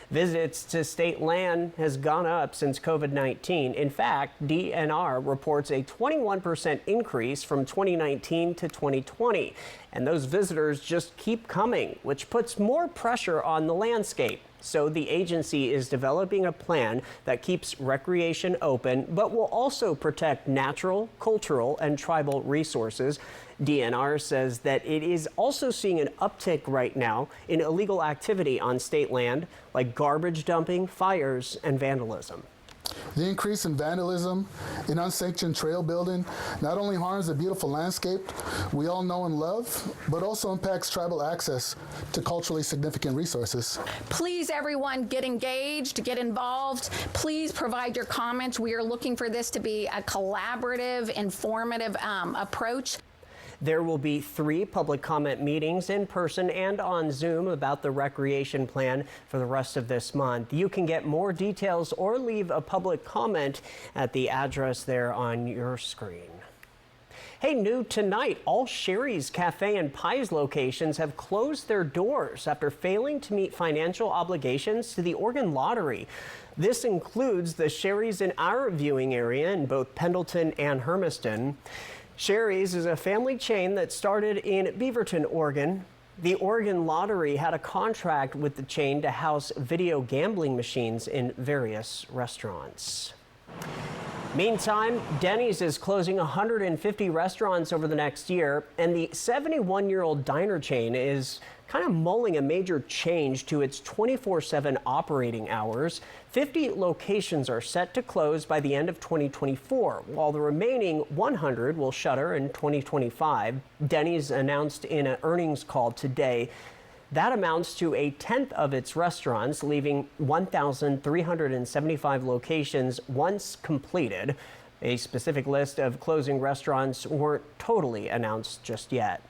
Visits to state land has gone up since COVID-19. In fact, DNR reports a 21% increase from 2019 to 2020. And those visitors just keep coming, which puts more pressure on the landscape. So the agency is developing a plan that keeps recreation open, but will also protect natural, cultural, and tribal resources. DNR says that it is also seeing an uptick right now in illegal activity on state land, like garbage dumping, fires, and vandalism. The increase in vandalism and unsanctioned trail building not only harms the beautiful landscape we all know and love, but also impacts tribal access to culturally significant resources. Please, everyone, get engaged, get involved. Please provide your comments. We are looking for this to be a collaborative, informative approach. There will be 3 public comment meetings in person and on Zoom about the recreation plan for the rest of this month. You can get more details or leave a public comment at the address there on your screen. Hey, new tonight, all Sherry's Cafe and Pies locations have closed their doors after failing to meet financial obligations to the Oregon Lottery. This includes the Sherry's in our viewing area in both Pendleton and Hermiston. Sherry's is a family chain that started in Beaverton, Oregon. The Oregon Lottery had a contract with the chain to house video gambling machines in various restaurants. Meantime, Denny's is closing 150 restaurants over the next year, and the 71-year-old diner chain is kind of mulling a major change to its 24/7 operating hours. 50 locations are set to close by the end of 2024, while the remaining 100 will shutter in 2025. Denny's announced in an earnings call today that amounts to a tenth of its restaurants, leaving 1,375 locations once completed. A specific list of closing restaurants weren't totally announced just yet.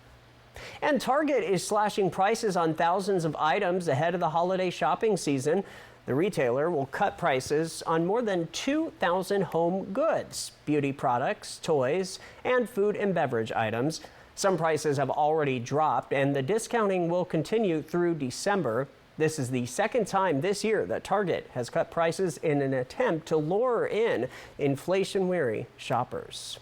And Target is slashing prices on thousands of items ahead of the holiday shopping season. The retailer will cut prices on more than 2,000 home goods, beauty products, toys, and food and beverage items. Some prices have already dropped, and the discounting will continue through December. This is the second time this year that Target has cut prices in an attempt to lure in inflation-weary shoppers.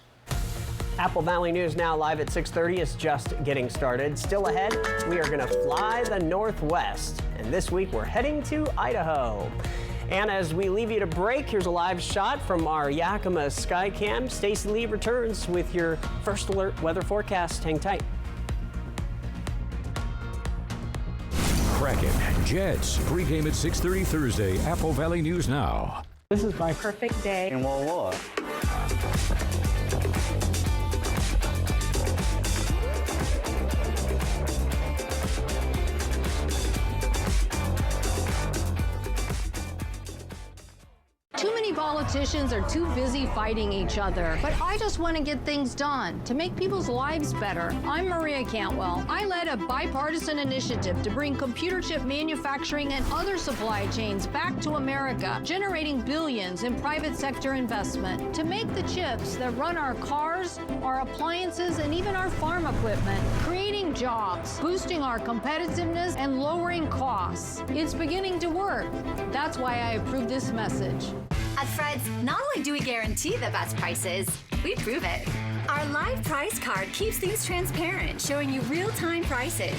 Apple Valley News Now live at 6:30 is just getting started. Still ahead, we are going to fly the Northwest. And this week, we're heading to Idaho. And as we leave you to break, here's a live shot from our Yakima Skycam. Stacey Lee returns with your first alert weather forecast. Hang tight. Kraken, Jets, pregame at 6:30 Thursday. Apple Valley News Now. This is my perfect day in World War. Too many politicians are too busy fighting each other, but I just want to get things done to make people's lives better. I'm Maria Cantwell. I led a bipartisan initiative to bring computer chip manufacturing and other supply chains back to America, generating billions in private sector investment to make the chips that run our cars, our appliances, and even our farm equipment, creating jobs, boosting our competitiveness, and lowering costs. It's beginning to work. That's why I approve this message. At Fred's, not only do we guarantee the best prices, we prove it. Our live price card keeps things transparent, showing you real-time prices.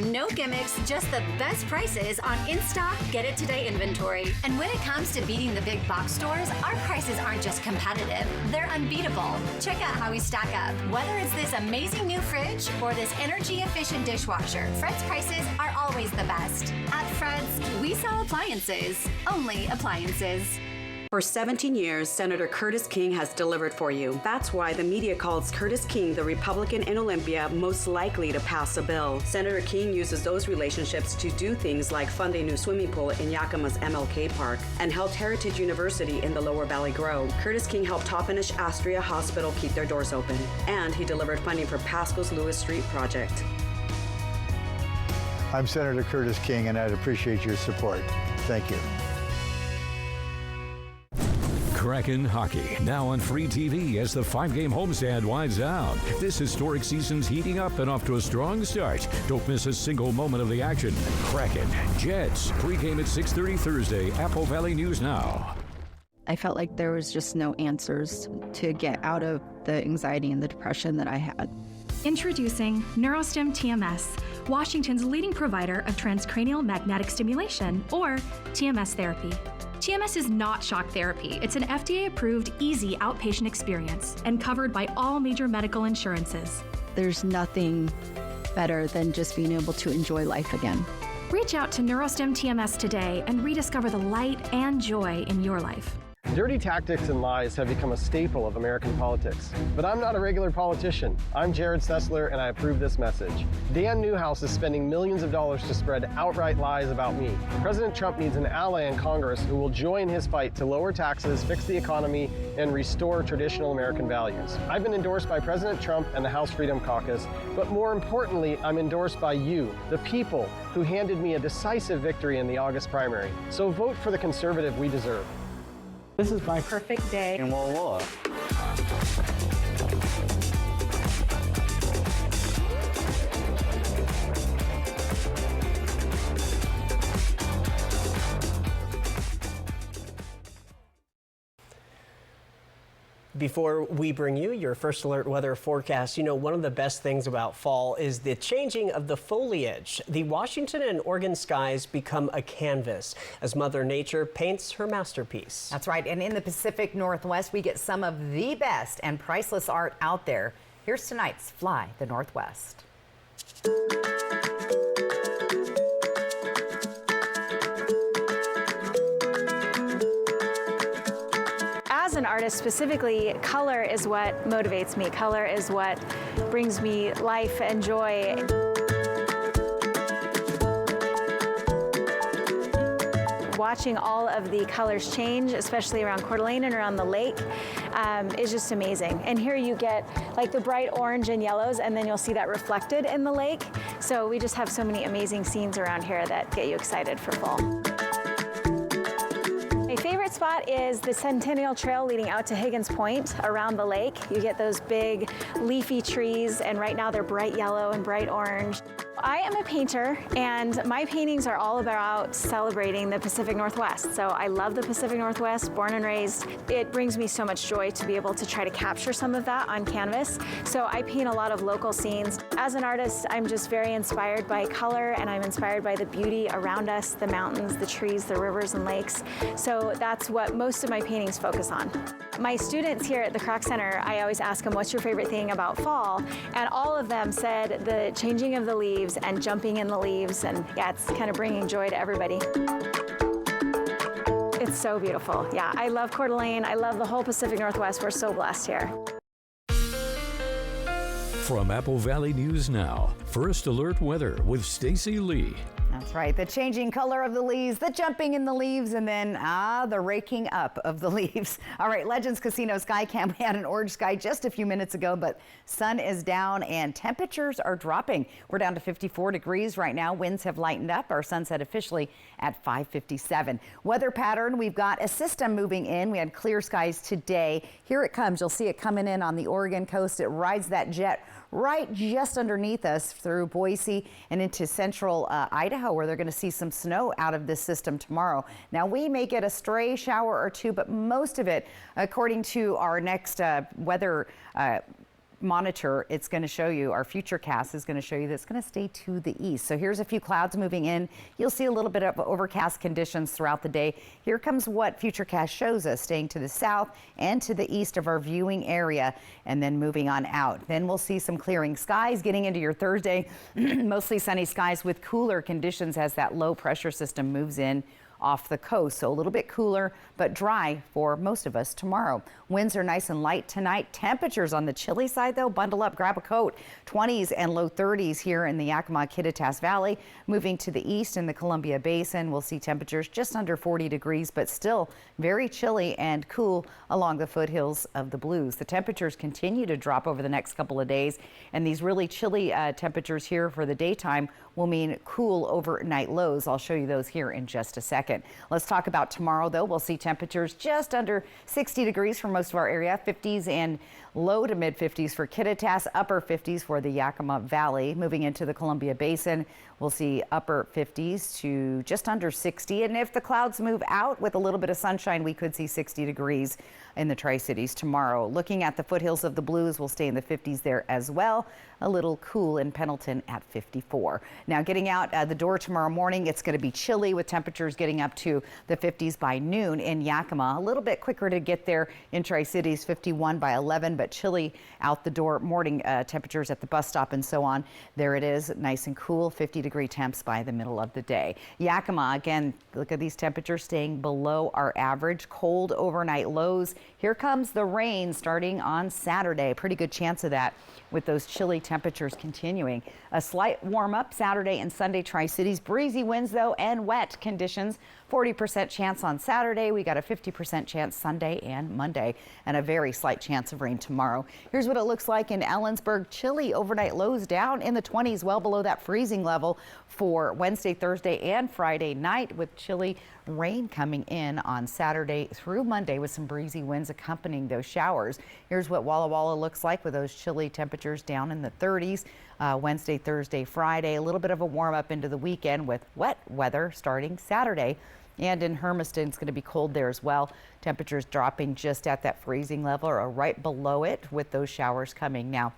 No gimmicks, just the best prices on in-stock, get-it-today inventory. And when it comes to beating the big box stores, our prices aren't just competitive, they're unbeatable. Check out how we stack up. Whether it's this amazing new fridge or this energy-efficient dishwasher, Fred's prices are always the best. At Fred's, we sell appliances, only appliances. For 17 years, Senator Curtis King has delivered for you. That's why the media calls Curtis King the Republican in Olympia most likely to pass a bill. Senator King uses those relationships to do things like fund a new swimming pool in Yakima's MLK Park and helped Heritage University in the Lower Valley grow. Curtis King helped Toppenish Astria Hospital keep their doors open. And he delivered funding for Pasco's Lewis Street project. I'm Senator Curtis King, and I'd appreciate your support. Thank you. Kraken Hockey, now on free TV as the 5-game homestand winds down. This historic season's heating up and off to a strong start. Don't miss a single moment of the action. Kraken, Jets, pregame at 6:30 Thursday, Apple Valley News Now. I felt like there was just no answers to get out of the anxiety and the depression that I had. Introducing NeuroStim TMS, Washington's leading provider of transcranial magnetic stimulation, or TMS therapy. TMS is not shock therapy. It's an FDA-approved, easy outpatient experience and covered by all major medical insurances. There's nothing better than just being able to enjoy life again. Reach out to NeuroStem TMS today and rediscover the light and joy in your life. Dirty tactics and lies have become a staple of American politics. But I'm not a regular politician. I'm Jared Sessler, and I approve this message. Dan Newhouse is spending millions of dollars to spread outright lies about me. President Trump needs an ally in Congress who will join his fight to lower taxes, fix the economy, and restore traditional American values. I've been endorsed by President Trump and the House Freedom Caucus, but more importantly, I'm endorsed by you, the people, who handed me a decisive victory in the August primary. So vote for the conservative we deserve. This is my perfect day in World War. Before we bring you your first alert weather forecast, you know, one of the best things about fall is the changing of the foliage. The Washington and Oregon skies become a canvas as Mother Nature paints her masterpiece. That's right. And in the Pacific Northwest, we get some of the best and priceless art out there. Here's tonight's Fly the Northwest. As an artist specifically, color is what motivates me. Color is what brings me life and joy. Watching all of the colors change, especially around Coeur d'Alene and around the lake, is just amazing. And here you get like the bright orange and yellows, and then you'll see that reflected in the lake. So we just have so many amazing scenes around here that get you excited for fall. My favorite spot is the Centennial Trail leading out to Higgins Point around the lake. You get those big leafy trees, and right now they're bright yellow and bright orange. I am a painter, and my paintings are all about celebrating the Pacific Northwest. So I love the Pacific Northwest, born and raised. It brings me so much joy to be able to try to capture some of that on canvas. So I paint a lot of local scenes. As an artist, I'm just very inspired by color, and I'm inspired by the beauty around us, the mountains, the trees, the rivers and lakes. So that's what most of my paintings focus on. My students here at the Kroc Center, I always ask them, what's your favorite thing about fall? And all of them said the changing of the leaves and jumping in the leaves, and yeah, it's kind of bringing joy to everybody. It's so beautiful. Yeah, I love Coeur d'Alene. I love the whole Pacific Northwest. We're so blessed here. From Apple Valley News Now, First Alert Weather with Stacy Lee. That's right. The changing color of the leaves, the jumping in the leaves, and then, the raking up of the leaves. All right, Legends Casino Sky Cam. We had an orange sky just a few minutes ago, but sun is down and temperatures are dropping. We're down to 54 degrees right now. Winds have lightened up. Our sunset officially at 5:57. Weather pattern, we've got a system moving in. We had clear skies today. Here it comes. You'll see it coming in on the Oregon coast. It rides that jet right just underneath us through Boise and into central Idaho, where they're going to see some snow out of this system tomorrow. Now, we may get a stray shower or two, but most of it, according to our next weather monitor, it's going to show you, our Futurecast is going to show you that it's going to stay to the east. So here's a few clouds moving in. You'll see a little bit of overcast conditions throughout the day. Here comes what Futurecast shows us, staying to the south and to the east of our viewing area, and then moving on out. Then we'll see some clearing skies getting into your Thursday. Mostly sunny skies with cooler conditions as that low pressure system moves in off the coast. So a little bit cooler, but dry for most of us tomorrow. Winds are nice and light tonight. Temperatures on the chilly side, though, bundle up, grab a coat. 20s and low 30s here in the Yakima-Kittitas Valley. Moving to the east in the Columbia Basin, we'll see temperatures just under 40 degrees, but still very chilly and cool along the foothills of the Blues. The temperatures continue to drop over the next couple of days, and these really chilly temperatures here for the daytime will mean cool overnight lows. I'll show you those here in just a second. 22nd. Let's talk about tomorrow, though. We'll see temperatures just under 60 degrees for most of our area, 50s and low to mid 50s for Kittitas, upper 50s for the Yakima Valley. Moving into the Columbia Basin, we'll see upper 50s to just under 60. And if the clouds move out with a little bit of sunshine, we could see 60 degrees in the Tri-Cities tomorrow. Looking at the foothills of the Blues, we'll stay in the 50s there as well. A little cool in Pendleton at 54. Now getting out the door tomorrow morning, it's going to be chilly with temperatures getting up to the 50s by noon in Yakima. A little bit quicker to get there in Tri-Cities, 51 by 11, but chilly out the door. Morning temperatures at the bus stop and so on. There it is, nice and cool, 50-degree temps by the middle of the day. Yakima, again, look at these temperatures staying below our average. Cold overnight lows. Here comes the rain starting on Saturday. Pretty good chance of that with those chilly temperatures continuing. A slight warm up Saturday and Sunday Tri-Cities. Breezy winds, though, and wet conditions. 40% chance on Saturday. We got a 50% chance Sunday and Monday, and a very slight chance of rain tomorrow. Here's what it looks like in Ellensburg. Chilly overnight lows down in the 20s, well below that freezing level for Wednesday, Thursday, and Friday night, with chilly rain coming in on Saturday through Monday with some breezy winds accompanying those showers. Here's what Walla Walla looks like with those chilly temperatures down in the 30s. Wednesday, Thursday, Friday, a little bit of a warm up into the weekend with wet weather starting Saturday. And in Hermiston, it's going to be cold there as well. Temperatures dropping just at that freezing level or right below it with those showers coming. Now,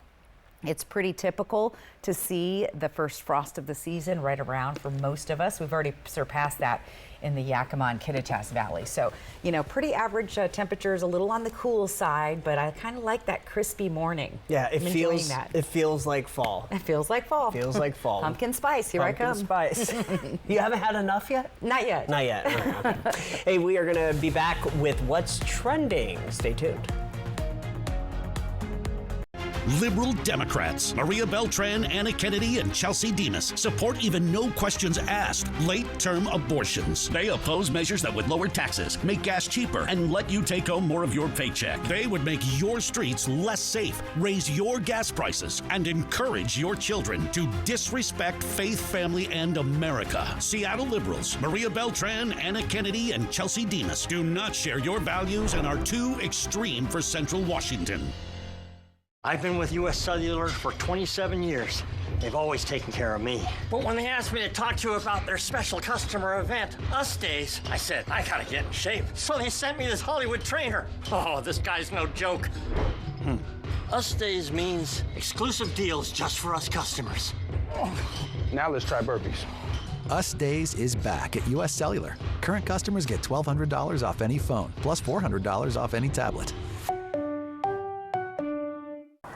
it's pretty typical to see the first frost of the season right around for most of us. We've already surpassed that in the Yakima and Kittitas Valley. So, you know, pretty average temperatures, a little on the cool side, but I kind of like that crispy morning. Yeah, it I'm feels that. It feels like fall. It feels like fall. Feels like fall. Pumpkin spice, here I come. Pumpkin spice. You haven't had enough yet? Not yet. Not yet. Okay. Hey, we are going to be back with what's trending. Stay tuned. Liberal Democrats Maria Beltran, Anna Kennedy, and Chelsea Demas support even no questions asked late-term abortions. They oppose measures that would lower taxes, make gas cheaper, and let you take home more of your paycheck. They would make your streets less safe, raise your gas prices, and encourage your children to disrespect faith, family, and America. Seattle liberals Maria Beltran, Anna Kennedy, and Chelsea Demas do not share your values and are too extreme for Central Washington. I've been with U.S. Cellular for 27 years. They've always taken care of me. But when they asked me to talk to you about their special customer event, Us Days, I said, I gotta get in shape. So they sent me this Hollywood trainer. Oh, this guy's no joke. Us Days means exclusive deals just for us customers. Now let's try burpees. Us Days is back at U.S. Cellular. Current customers get $1,200 off any phone, plus $400 off any tablet.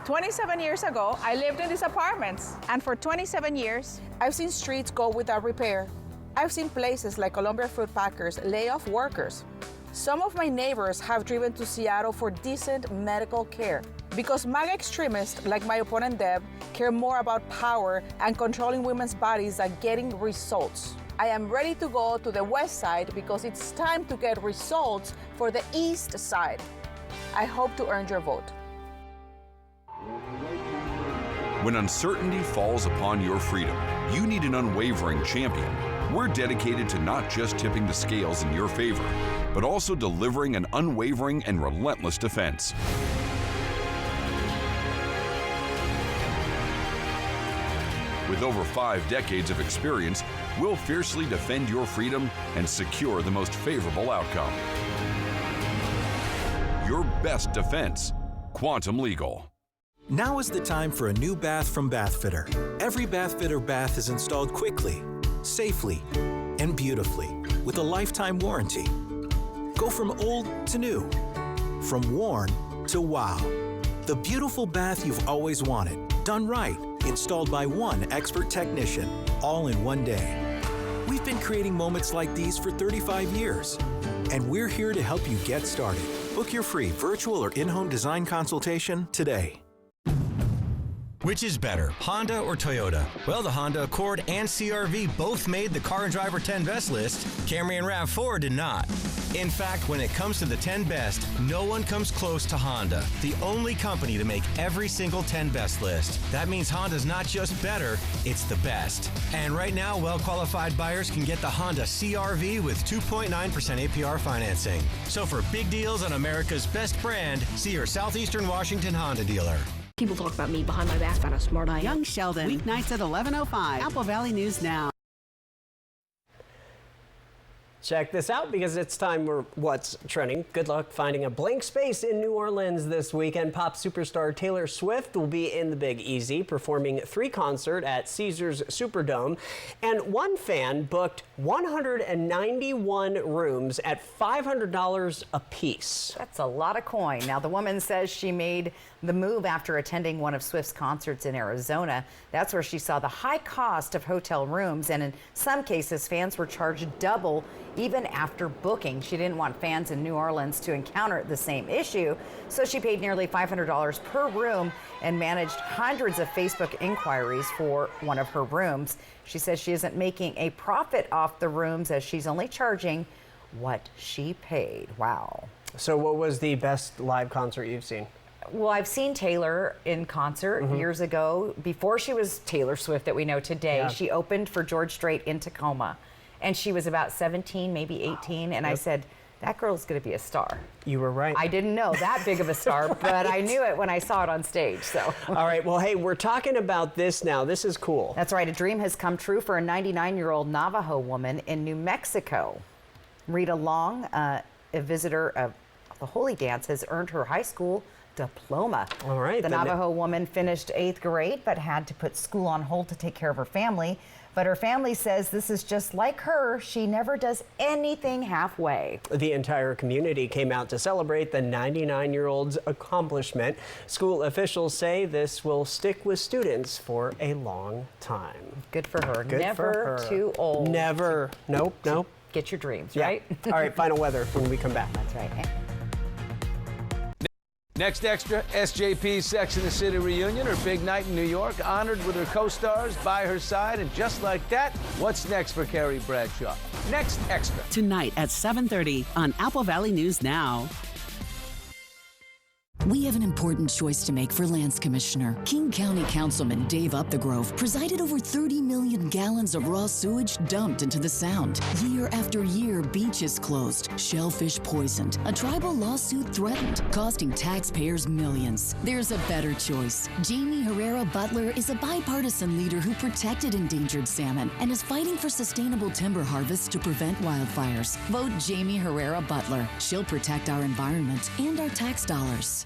27 years ago, I lived in these apartments, and for 27 years, I've seen streets go without repair. I've seen places like Columbia Fruit Packers lay off workers. Some of my neighbors have driven to Seattle for decent medical care. Because MAGA extremists, like my opponent Deb, care more about power and controlling women's bodies than getting results. I am ready to go to the west side because it's time to get results for the east side. I hope to earn your vote. When uncertainty falls upon your freedom, you need an unwavering champion. We're dedicated to not just tipping the scales in your favor, but also delivering an unwavering and relentless defense. With over 5 decades of experience, we'll fiercely defend your freedom and secure the most favorable outcome. Your best defense, Quantum Legal. Now is the time for a new bath from Bathfitter. Every Bathfitter bath is installed quickly, safely, and beautifully with a lifetime warranty. Go from old to new, from worn to wow. The beautiful bath you've always wanted, done right, installed by one expert technician, all in one day. We've been creating moments like these for 35 years, and we're here to help you get started. Book your free virtual or in-home design consultation today. Which is better, Honda or Toyota? Well, the Honda Accord and CR-V both made the Car and Driver 10 Best list. Camry and RAV4 did not. In fact, when it comes to the 10 Best, no one comes close to Honda, the only company to make every single 10 Best list. That means Honda's not just better, it's the best. And right now, well-qualified buyers can get the Honda CR-V with 2.9% APR financing. So for big deals on America's best brand, see your Southeastern Washington Honda dealer. People talk about me behind my back, about how smart I am. Young Sheldon, weeknights at 11:05. Apple Valley News Now. Check this out because it's time for What's Trending. Good luck finding a blank space in New Orleans this weekend. Pop superstar Taylor Swift will be in the Big Easy performing 3 concerts at Caesars Superdome. And one fan booked 191 rooms at $500 a piece. That's a lot of coin. Now, the woman says she made the move after attending one of Swift's concerts in Arizona. That's where she saw the high cost of hotel rooms, and in some cases, fans were charged double even after booking. She didn't want fans in New Orleans to encounter the same issue, so she paid nearly $500 per room and managed hundreds of Facebook inquiries for one of her rooms. She says she isn't making a profit off the rooms as she's only charging what she paid. Wow. So what was the best live concert you've seen? Well, I've seen Taylor in concert years ago. Before she was Taylor Swift that we know today, she opened for George Strait in Tacoma. And she was about 17, maybe 18. And I said, that girl's going to be a star. You were right. I didn't know that big of a star, but I knew it when I saw it on stage. So. All right. Well, hey, we're talking about this now. This is cool. That's right. A dream has come true for a 99-year-old Navajo woman in New Mexico. Rita Long, a visitor of the Holy Dance, has earned her high school diploma. All right. The Navajo woman finished 8th grade, but had to put school on hold to take care of her family. But her family says this is just like her. She never does anything halfway. The entire community came out to celebrate the 99-year-old's accomplishment. School officials say this will stick with students for a long time. Good for her. Good never for her. Too old. Never. Nope. Get your dreams, yeah. right? All right, final weather when we come back. That's right. Next extra, SJP's Sex and the City reunion, her big night in New York, honored with her co-stars by her side, and just like that, what's next for Carrie Bradshaw? Next extra. Tonight at 7:30 on Apple Valley News Now. We have an important choice to make for Lands Commissioner. King County Councilman Dave Upthegrove presided over 30 million gallons of raw sewage dumped into the Sound. Year after year, beaches closed, shellfish poisoned, a tribal lawsuit threatened, costing taxpayers millions. There's a better choice. Jamie Herrera Butler is a bipartisan leader who protected endangered salmon and is fighting for sustainable timber harvests to prevent wildfires. Vote Jamie Herrera Butler. She'll protect our environment and our tax dollars.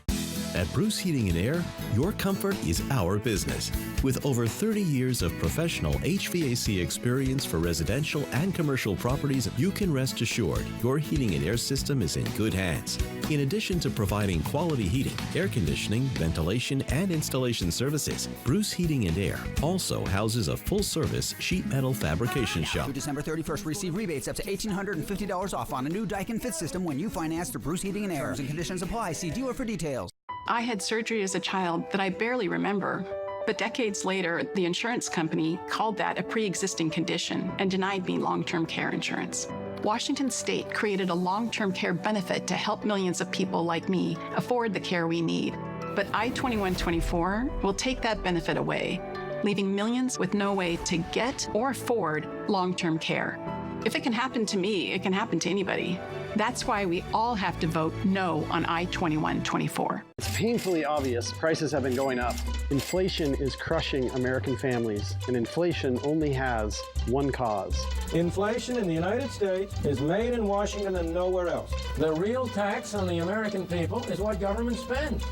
At Bruce Heating and Air, your comfort is our business. With over 30 years of professional HVAC experience for residential and commercial properties, you can rest assured your heating and air system is in good hands. In addition to providing quality heating, air conditioning, ventilation, and installation services, Bruce Heating and Air also houses a full-service sheet metal fabrication shop. Through December 31st, receive rebates up to $1,850 off on a new Daikin Fit system when you finance through Bruce Heating and Air. Terms and conditions apply. See dealer for details. I had surgery as a child that I barely remember. But decades later, the insurance company called that a pre-existing condition and denied me long-term care insurance. Washington State created a long-term care benefit to help millions of people like me afford the care we need. But I-2124 will take that benefit away, leaving millions with no way to get or afford long-term care. If it can happen to me, it can happen to anybody. That's why we all have to vote no on I-2124. It's painfully obvious prices have been going up. Inflation is crushing American families, and inflation only has one cause. Inflation in the United States is made in Washington and nowhere else. The real tax on the American people is what government spends.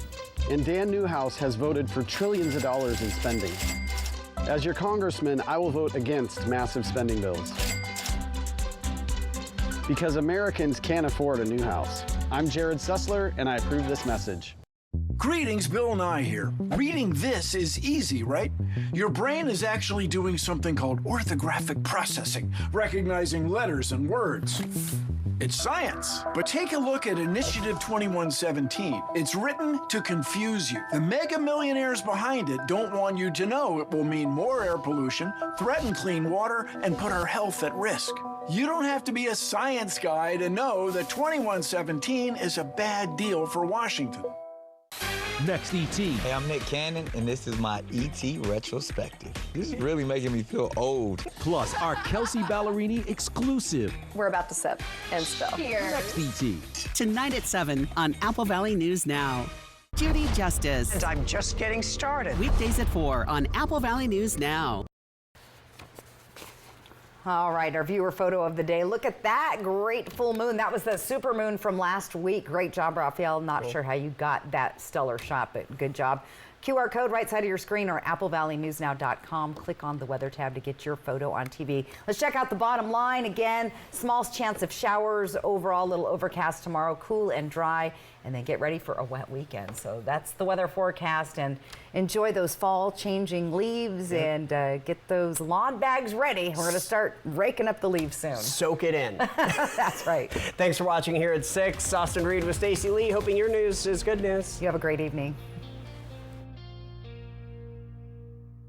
And Dan Newhouse has voted for trillions of dollars in spending. As your congressman, I will vote against massive spending bills. Because Americans can't afford a new house. I'm Jared Sussler, and I approve this message. Greetings, Bill Nye here. Reading this is easy, right? Your brain is actually doing something called orthographic processing, recognizing letters and words. It's science. But take a look at Initiative 2117. It's written to confuse you. The mega millionaires behind it don't want you to know it will mean more air pollution, threaten clean water, and put our health at risk. You don't have to be a science guy to know that 2117 is a bad deal for Washington. Next ET. Hey, I'm Nick Cannon, and this is my ET retrospective. This is really making me feel old. Plus, our Kelsey Ballerini exclusive. We're about to sip and spill. Next ET. Tonight at 7 on Apple Valley News Now. Judy Justice. And I'm just getting started. Weekdays at 4 on Apple Valley News Now. All right, our viewer photo of the day. Look at that great full moon. That was the super moon from last week. Great job, Raphael. Not sure how you got that stellar shot, but good job. QR code right side of your screen or applevalleynewsnow.com. Click on the weather tab to get your photo on TV. Let's check out the bottom line again. Small chance of showers overall, little overcast tomorrow, cool and dry, and then get ready for a wet weekend. So that's the weather forecast, and enjoy those fall changing leaves and get those lawn bags ready. We're going to start raking up the leaves soon. Soak it in. That's right. Thanks for watching here at 6. Austin Reed with Stacey Lee, hoping your news is good news. You have a great evening.